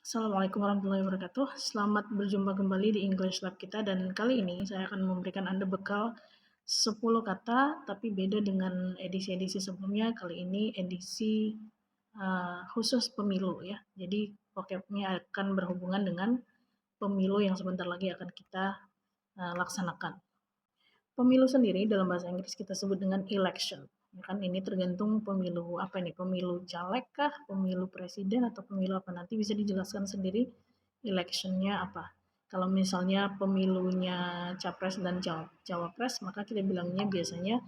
Assalamualaikum warahmatullahi wabarakatuh. Selamat berjumpa kembali di English Lab kita dan kali ini saya akan memberikan Anda bekal 10 kata tapi beda dengan edisi-edisi sebelumnya. Kali ini edisi khusus pemilu ya. Jadi vocabnya akan berhubungan dengan pemilu yang sebentar lagi akan kita laksanakan. Pemilu sendiri dalam bahasa Inggris kita sebut dengan election. Ya kan ini tergantung pemilu apa ini, pemilu caleg kah, pemilu presiden atau pemilu apa, nanti bisa dijelaskan sendiri electionnya apa. Kalau misalnya pemilunya capres dan cawapres, maka kita bilangnya biasanya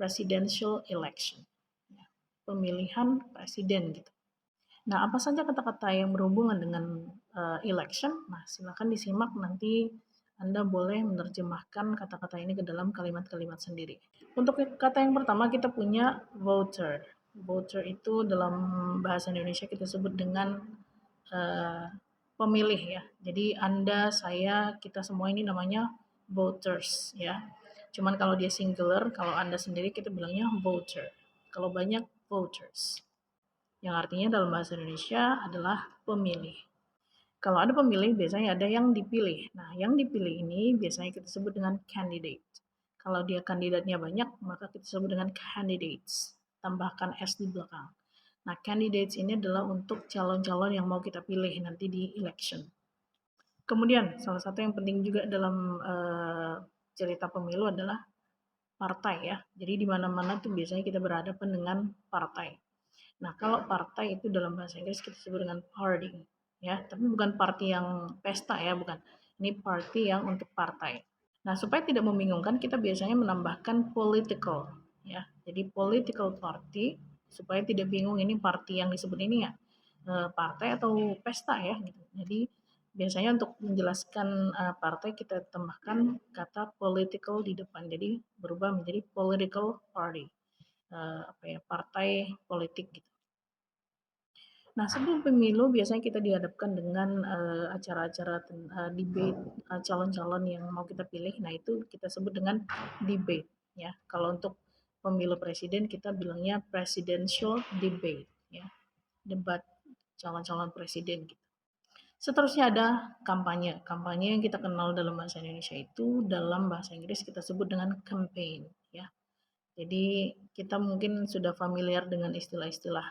presidential election. Ya, pemilihan presiden gitu. Nah, apa saja kata-kata yang berhubungan dengan election? Nah, silakan disimak nanti Anda boleh menerjemahkan kata-kata ini ke dalam kalimat-kalimat sendiri. Untuk kata yang pertama kita punya voter. Voter itu dalam bahasa Indonesia kita sebut dengan pemilih ya. Jadi Anda, saya, kita semua ini namanya voters ya. Cuman kalau dia singular, kalau Anda sendiri kita bilangnya voter. Kalau banyak voters yang artinya dalam bahasa Indonesia adalah pemilih. Kalau ada pemilih, biasanya ada yang dipilih. Nah, yang dipilih ini biasanya kita sebut dengan candidate. Kalau dia kandidatnya banyak, maka kita sebut dengan candidates. Tambahkan S di belakang. Nah, candidates ini adalah untuk calon-calon yang mau kita pilih nanti di election. Kemudian, salah satu yang penting juga dalam cerita pemilu adalah partai ya. Jadi di mana-mana tuh biasanya kita berhadapan dengan partai. Nah, kalau partai itu dalam bahasa Inggris kita sebut dengan party, ya. Tapi bukan party yang pesta ya, bukan. Ini party yang untuk partai. Nah, supaya tidak membingungkan, kita biasanya menambahkan political, ya. Jadi political party supaya tidak bingung ini party yang disebut ini ya partai atau pesta ya, gitu. Jadi biasanya untuk menjelaskan partai kita tambahkan kata political di depan, jadi berubah menjadi political party, partai politik gitu. Nah, sebelum pemilu biasanya kita dihadapkan dengan acara-acara debate calon-calon yang mau kita pilih. Nah, itu kita sebut dengan debate ya. Kalau untuk pemilu presiden kita bilangnya presidential debate ya. Debat calon-calon presiden gitu. Seterusnya ada kampanye. Kampanye yang kita kenal dalam bahasa Indonesia itu dalam bahasa Inggris kita sebut dengan campaign ya. Jadi kita mungkin sudah familiar dengan istilah-istilah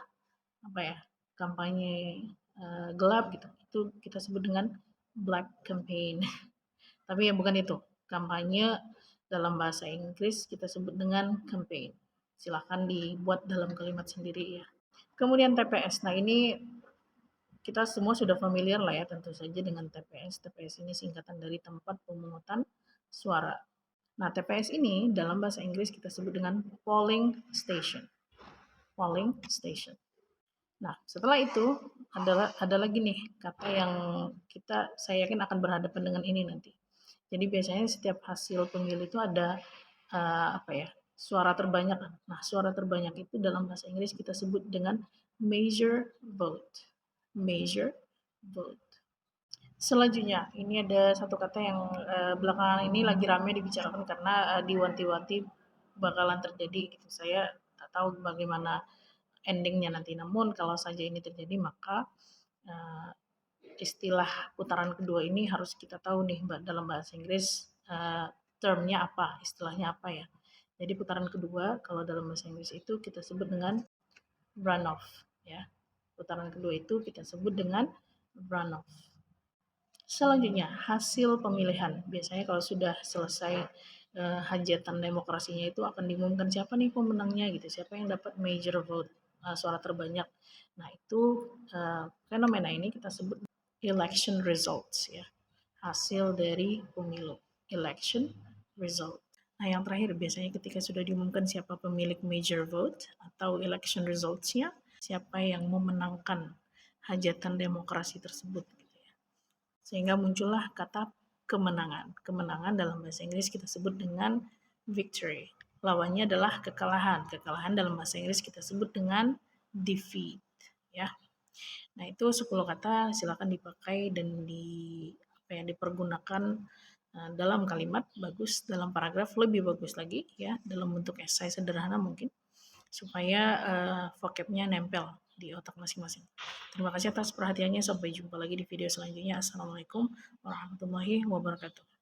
apa ya, kampanye gelap gitu. Itu kita sebut dengan black campaign. Tapi ya bukan itu. Kampanye dalam bahasa Inggris kita sebut dengan campaign. Silahkan dibuat dalam kalimat sendiri ya. Kemudian TPS. Nah, ini kita semua sudah familiar lah ya tentu saja dengan TPS. TPS ini singkatan dari tempat pemungutan suara. Nah, TPS ini dalam bahasa Inggris kita sebut dengan polling station. Polling station. Nah, setelah itu ada lagi nih kata yang saya yakin akan berhadapan dengan ini nanti. Jadi biasanya setiap hasil pemilu itu ada suara terbanyak. Nah, suara terbanyak itu dalam bahasa Inggris kita sebut dengan major vote. Major vote. Selanjutnya, ini ada satu kata yang belakangan ini lagi ramai dibicarakan karena diwanti-wanti bakalan terjadi gitu. Saya tak tahu bagaimana endingnya nanti. Namun kalau saja ini terjadi maka istilah putaran kedua ini harus kita tahu nih dalam bahasa Inggris termnya apa, istilahnya apa ya. Jadi putaran kedua kalau dalam bahasa Inggris itu kita sebut dengan runoff ya. Putaran kedua itu kita sebut dengan runoff. Selanjutnya hasil pemilihan. Biasanya kalau sudah selesai hajatan demokrasinya itu akan diumumkan siapa nih pemenangnya gitu, siapa yang dapat major vote, suara terbanyak. Nah, itu fenomena ini kita sebut election results ya. Hasil dari pemilu, election result. Nah, yang terakhir biasanya ketika sudah diumumkan siapa pemilik major vote atau election results-nya, siapa yang memenangkan hajatan demokrasi tersebut gitu ya. Sehingga muncullah kata kemenangan. Kemenangan dalam bahasa Inggris kita sebut dengan victory. Lawannya adalah kekalahan. Kekalahan dalam bahasa Inggris kita sebut dengan defeat ya. Nah, itu 10 kata silakan dipakai dan dipergunakan dalam kalimat bagus, dalam paragraf lebih bagus lagi ya, dalam bentuk esai sederhana mungkin supaya vocabnya nempel di otak masing-masing. Terima kasih atas perhatiannya. Sampai jumpa lagi di video selanjutnya. Assalamualaikum warahmatullahi wabarakatuh.